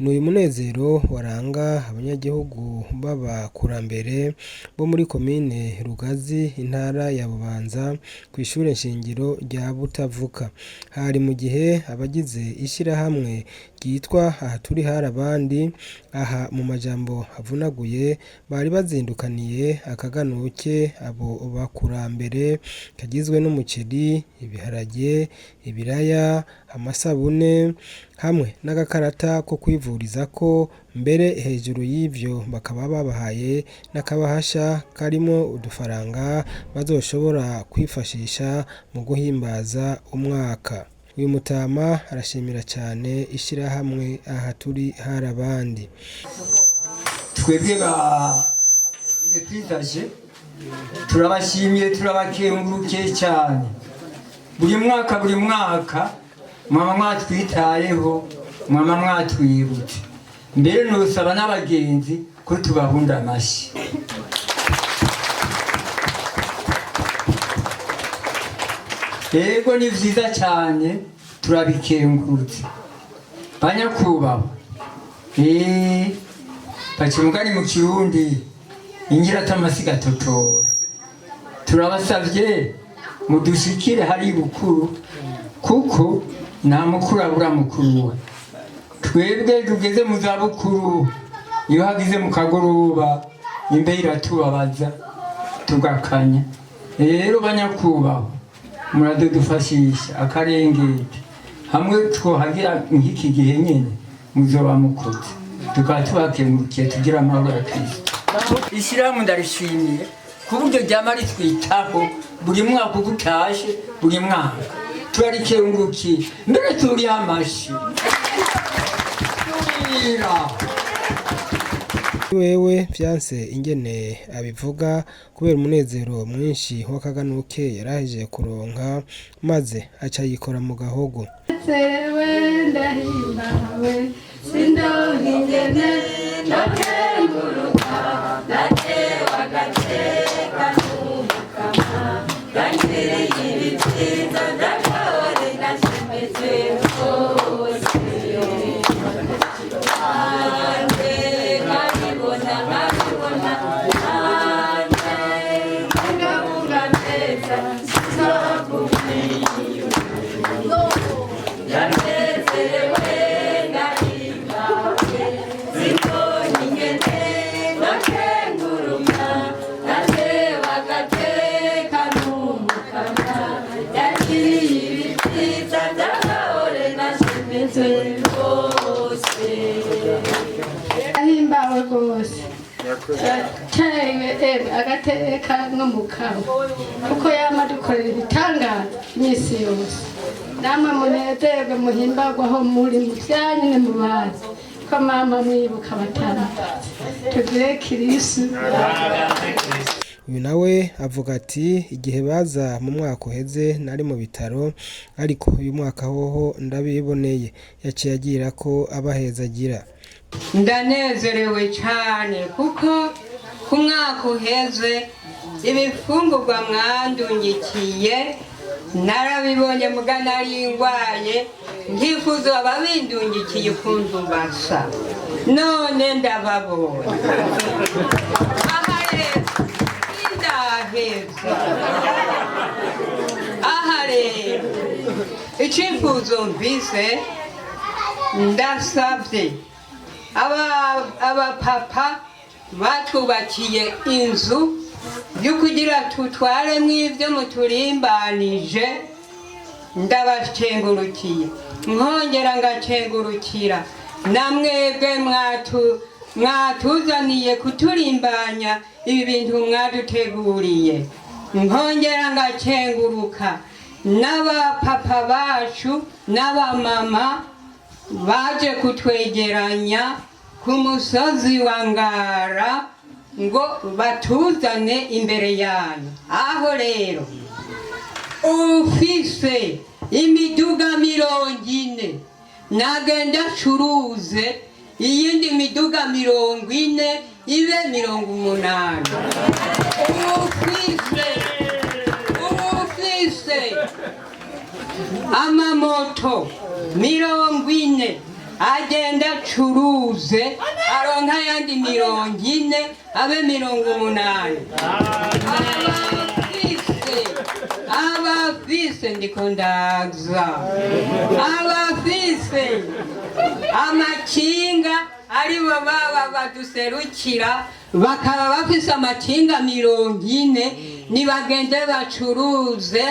n'uyu munezero waranga abanyagihugu b'abakurambere bo muri komine Rugazi intara ya Bubanza ku ishure nshingiro rya Butavuka. Hari mu gihe abagize ishirahamwe ryitwa aha turi hari abandi, aha mu majambo avunaguye bari bazindukaniye akaganuke abo bakurambere kagizwe n'umuceri, ibiharage, ibiraya, amasabune hamwe n'agakarata ko kwivurizako, mbere hejuru y'ivyo bakaba babahaye n'akabahasha karimo udufaranga bazoshobora kwifashisha mu guhimbaza umwaka. Uyu mutama arashimira cyane ishirahamwe aha turi hari abandi. Twebwe ba Epizaje turabashimiye, turabakengurukiye cyane. Buri mwaka mwama mwatwitayeho, mwama mwatwibutse. Mbere nusaba n'abagenzi ko tubahunda amashi. Ego ni vyiza cyane, turabikengurutse. Banyakubahwa, bacimugani mu Kirundi ingira tamasiga totora. Turabasavye mudushikire hari bukuru, kuko nta mukuru abura mukuru. Twebwe tugeze mu za bukuru, iyo hagize mu kagoroba imbeho iratubabaza tugakanya. Rero banyakubahwa, muradufashisha akarengete, hamwe twohagira nk'iki gihe nyene muzoba mukoze, tukaba tubakengurukiye tugira amahoro ya Kristo. Ishirahamwe ndarishimiye ku buryo ryama ritwitaho buri mwaka uko utashe, buri mwaka turarikengurukiye, mbere turi amashi. Wewe vyanse ingene abivuga kubera umunezero mwinshi w'akaganuke yaraheje kuronka, maze aca yikora mu gahogo. Sewe ndahimbawe sindonka ingene nakenguruka, natewe agateka n'umukama, yangiriye ibitiza ndakore nashemeze hose. Ahimbawe rwose agateka n'umukama, kuko yama dukorera ibitangaza iminsi yose. Namwe munezerwe muhimbagwe aho muri mu vyanyu ne mu bazi, ko mama mwibuka batandukanye. Tugire Kristo. Uyu nawe avuga ati igihe baza mu mwaka uheze nari mu bitaro, ariko uyu mwaka hoho ndabiboneye. Yaciye agira ko abaheza agira. Ndanezerewe cyane kuko ku mwaka uheze ibifungurwa mwandungikiye narabibonye, muga nari ngwaye nkifuza ababindungikiye ukuntu basa, none ndababonye. Aha rero icifuzo mvise, ndasavye abapapa batubakiye inzu yo kugira tutwaremwo ivyo muturimbanije, ndabakengurukiye. Nkongera ngakengurukira namwebwe mwatuzaniye kuturimbanya ibi bintu mwaduteguriye. Nkongera ngakenguruka n'abapapa bacu n'abamama baje kutwegeranya ku musozi wa Ngara ngo batuzane imbere yanyu. Aho rero ufise imiduga 40 nagenda curuze iyindi miduga 40 ibe 80. Ufise amamoto 40 agenda acuruze aronka ayandi 40 abe 80. Abafise ndiko ndaza, abafise amakinga aribo baba baduserukira bakaba bafise amakinga 40 nibagende bacuruze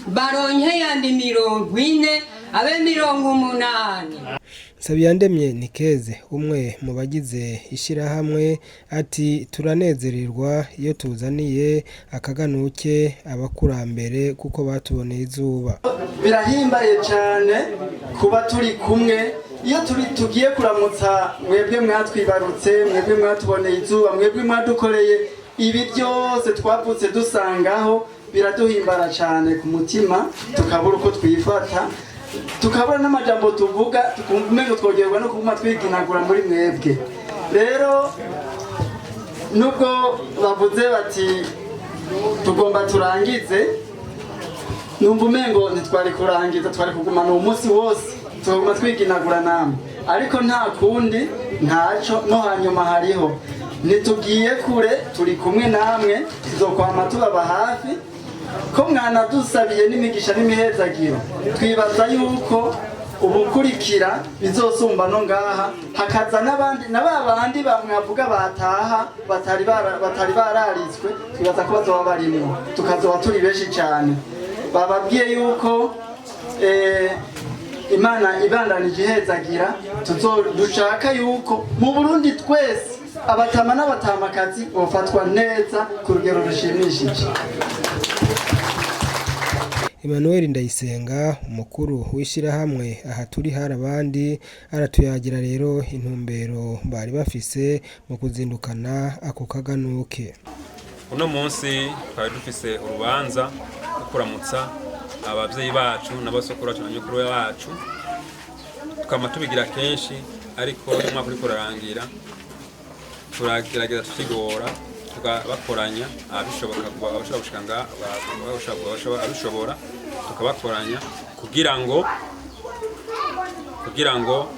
baronke yandi 40 abe 80. Sabiyandemye Nikeze umwe mu bagize ishirahamwe ati turanezererwa iyo tuzaniye akaganuke abakurambere kuko batuboneye izuba. Birahimbaye cyane kuba turi kumwe iyo tugiye kuramutsa mwebwe mwatwibarutse, mwebwe mwatuboneye izuba, mwebwe mwadukoreye ibi byose twavutse dusangaho, biraduhimbara cyane ku mutima tukabura uko twifata, tukabura n'amajambo tuvuga tukumva twogerwa no kuma twiginagura muri mwebwe. Rero nubwo bavuze bati tugomba turangize, numva umengo ntitwari kurangiza, twari kugumana umunsi wose tuguma twiginagura namwe, ariko nta kundi ntaco. No hanyuma hariho nitugiye kure, turi kumwe namwe, tuzokwama tubaba hafi ko mwanadusabiye n'imigisha n'imihezagiro. Twibaza yuko ubukurikira bizosumba no ngaha, hakaza n'abandi n'abandi bamwavuga bataha batari bararitswe, twibaza ko bazoba barimo, tukazoba turi benshi cyane. Bababwiye yuko Imana ibandanije ihezagira, dushaka yuko mu Burundi twese abatama n'abatamakazi bofatwa neza ku rugero rushimishije. Emmanuel Ndayisenga umukuru w'ishirahamwe aha turi hari abandi aratuyagira rero intumbero bari bafise mu kuzindukana ako kaganuke. Uno munsi twari dufise urubanza kuramutsa abavyeyi bacu n'abasokuru bacu n'anyukuru bacu, tukama tubigira kenshi, ariko umwaka uriko urarangira turagerageza tukigora tukabakoranya abishoboka abashobora abishobora tukabakoranya kugira ngo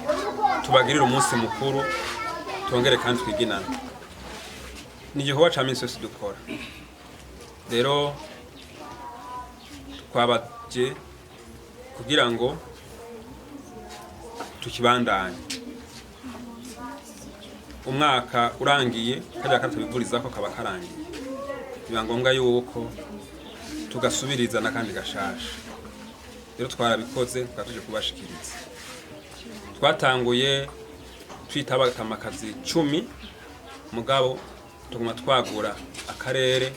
tubagirire umunsi mukuru tongere kandi twiginana. Ni igikorwa ca minsi yose dukora. Rero twabaje kugira ngo tukibandanye. Umwaka urangiye kandi akatubivuriza ko kaba karangiye, biba ngombwa yuko tugasubiriza nakandi gashasha. Rero twarabikoze twatuje kubashikiriza. Twatanguye twita abatamakazi 10, mugabo tuguma twagura akarere,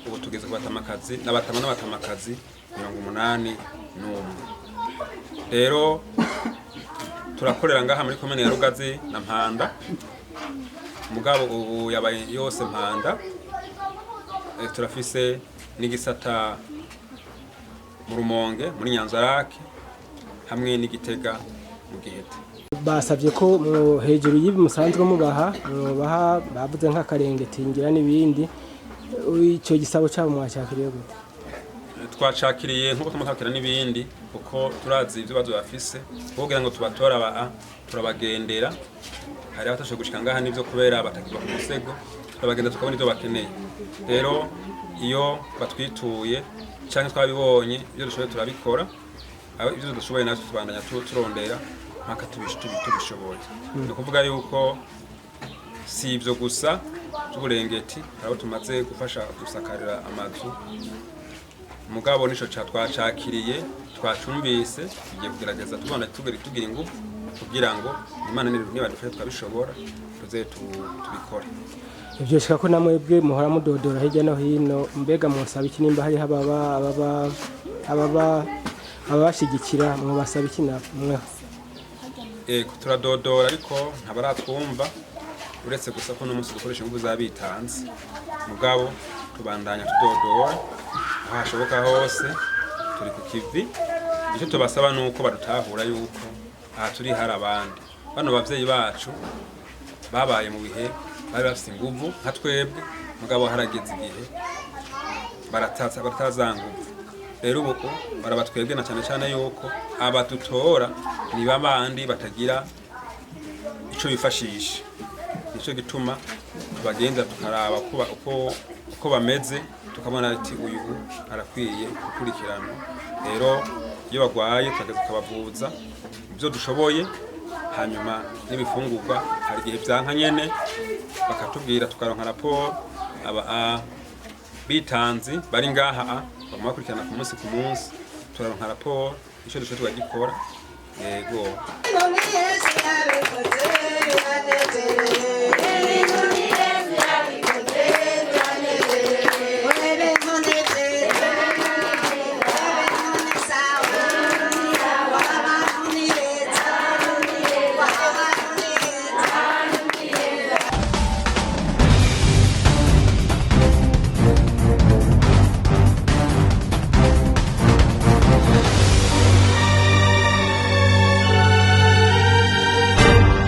ubu tugeze ku batamakazi n'abatamakazi 81. Rero turakorera ngaha muri komine ya Rugazi na Mpanda, mugabo ubu yabaye yose Mpanda. Turafise n'igisata mu Rumonge, muri Nyanzarake hamwe n'Igitega mu Giheta. Basavye ko hejuru y'ibi musanzwe mubaha bavuze nk'akarengeti ngira n'ibindi, ico gisabo cyabo mwacakiriye gute? Twacakiriye nkuko tumakakira n'ibindi, kuko turazi ibyo bazo bafise kugira ngo tubatora turabagendera. Hari abatashoboye gushika ngaha n'ivyo kubera batakirwa ku musego, turabagenda tukabona ivyo bakeneye. Rero iyo batwituye cyangwa twabibonye ibyo dushoboye turabikora, ibyo dushoboye natwe tubandanya turondera mpaka tubishoboye. Ni kuvuga yuko si ibyo gusa by'uburengeti, abo tumaze gufasha gusakarira amazu, mugabo nico twacakiriye twacumbise, tugiye kugerageza tubona tugira ingufu kugira ngo Imana niba dufite twabishobora tuze tubikora. Ivyo shika ko namwebwe muhora mudodora hirya no hino, mbega musaba iki nimba hari abashigikira mu basaba iki namwe? Turadodora ariko ntabaratwumva, uretse gusa ko no musi dukoresha ingufu zabitanze, mugabo tubandanya tudodora aho hashoboka hose, turi ku kivi. Icyo tubasaba nuko badutahura yuko aha turi hari abandi bano bavyeyi bacu babaye mu bihe bari bafite ingufu nka twebwe, mugabo harageze igihe barataza nguvu. rero ubu barabatwebwe na cyane cyane yuko abadutora ni babandi batagira ico bifashisha, nico gituma tubagenda tukaraba uko bameze tukabona ati uyu arakwiye gukurikirana. Rero iyo bagwaye tukabavuza ibyo dushoboye, hanyuma n'ibifungurwa hari igihe byanka nyene bakatubwira tukaronka raporo aba bitanzi bari ngaha bakurikirana ku munsi turaronka raporo ico dushoboye tugikora. Yego.